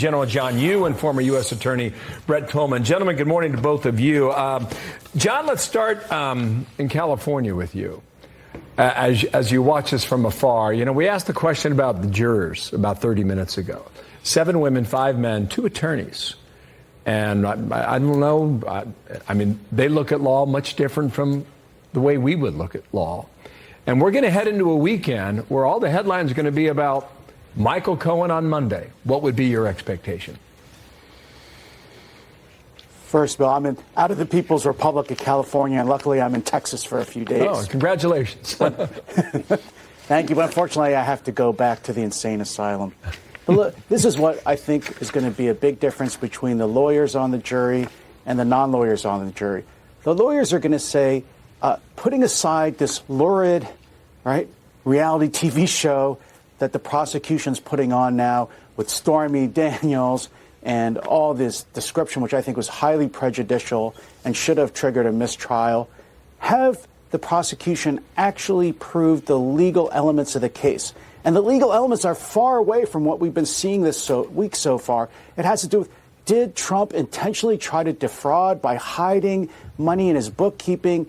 General John Yoo and former U.S. Attorney Brett Tolman. Gentlemen, good morning to both of you. John, let's start in California with you. As you watch us from afar, you know, we asked the question about the jurors about 30 minutes ago. 7 women, 5 men, 2 attorneys. And I don't know, I mean, they look at law much different from the way we would look at law. And we're going to head into a weekend where all the headlines are going to be about Michael Cohen on Monday. What would be your expectation? First, Bill, I'm out of the People's Republic of California, and luckily I'm in Texas for a few days. Oh, congratulations. Thank you, but unfortunately I have to go back to the insane asylum. But look, this is what I think is going to be a big difference between the lawyers on the jury and the non-lawyers on the jury. The lawyers are going to say, putting aside this lurid, reality TV show that the prosecution's putting on now with Stormy Daniels and all this description, which I think was highly prejudicial and should have triggered a mistrial, have the prosecution actually proved the legal elements of the case. And the legal elements are far away from what we've been seeing this week so far. It has to do with, did Trump intentionally try to defraud by hiding money in his bookkeeping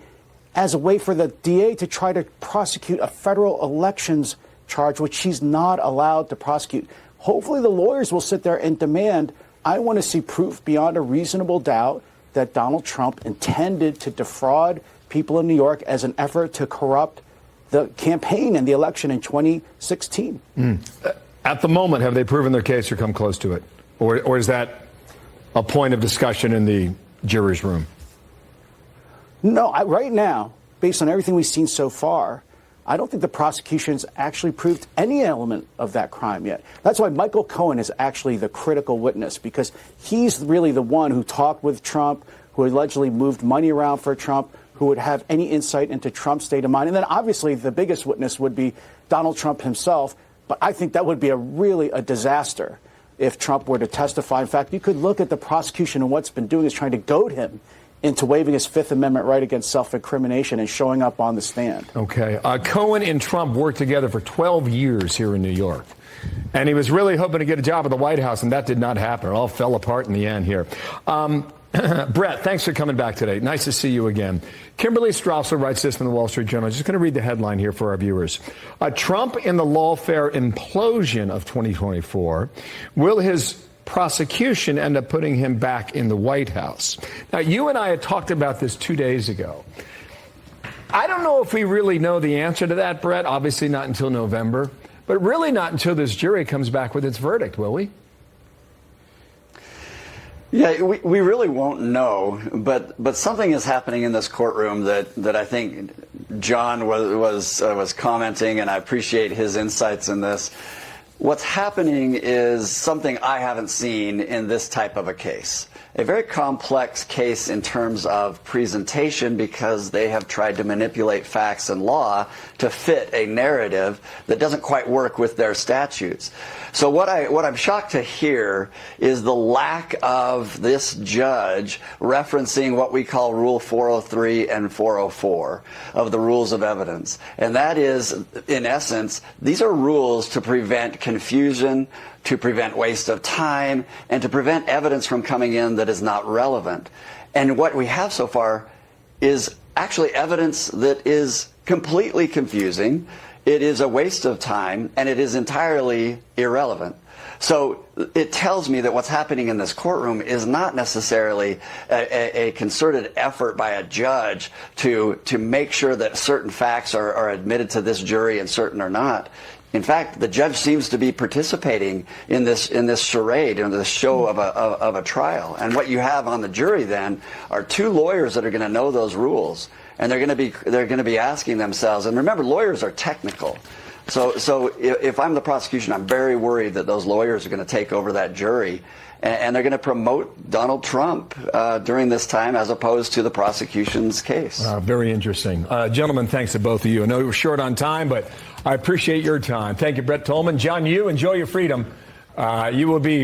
as a way for the DA to try to prosecute a federal elections charge, which she's not allowed to prosecute? Hopefully the lawyers will sit there and demand, I want to see proof beyond a reasonable doubt that Donald Trump intended to defraud people in New York as an effort to corrupt the campaign and the election in 2016. At the moment, have they proven their case or come close to it? Or is that a point of discussion in the jurors' room? No, right now, based on everything we've seen so far, I don't think the prosecution's actually proved any element of that crime yet. That's why Michael Cohen is actually the critical witness, because he's really the one who talked with Trump, who allegedly moved money around for Trump, who would have any insight into Trump's state of mind. And then obviously the biggest witness would be Donald Trump himself. But I think that would be really a disaster if Trump were to testify. In fact, you could look at the prosecution and what's been doing is trying to goad him into waiving his Fifth Amendment right against self-incrimination and showing up on the stand. Okay. Cohen and Trump worked together for 12 years here in New York. And he was really hoping to get a job at the White House, and that did not happen. It all fell apart in the end here. Brett, thanks for coming back today. Nice to see you again. Kimberly Strassler writes this in the Wall Street Journal. I'm just going to read the headline here for our viewers. Trump in the lawfare implosion of 2024. Will his prosecution end up putting him back in the White House? Now, you and I had talked about this 2 days ago. I don't know if we really know the answer to that, Brett. Obviously not until November, but really not until this jury comes back with its verdict, will we? Yeah, we really won't know, but something is happening in this courtroom that I think John was commenting, and I appreciate his insights in this. What's happening is something I haven't seen in this type of a case. A very complex case in terms of presentation, because they have tried to manipulate facts and law to fit a narrative that doesn't quite work with their statutes. So what I'm shocked to hear is the lack of this judge referencing what we call Rule 403 and 404 of the Rules of Evidence. And that is, in essence, these are rules to prevent confusion, to prevent waste of time, and to prevent evidence from coming in that is not relevant. And what we have so far is actually evidence that is completely confusing. It is a waste of time, and it is entirely irrelevant. So it tells me that what's happening in this courtroom is not necessarily a concerted effort by a judge to make sure that certain facts are admitted to this jury and certain are not. In fact, the judge seems to be participating in this charade, in this show of a trial. And what you have on the jury then are 2 lawyers that are going to know those rules, and they're going to be asking themselves. And remember, lawyers are technical. So if I'm the prosecution, I'm very worried that those lawyers are going to take over that jury, and they're going to promote Donald Trump during this time as opposed to the prosecution's case. Very interesting. Gentlemen, thanks to both of you. I know we're short on time, but I appreciate your time. Thank you, Brett Tolman. John Yoo, enjoy your freedom. You will be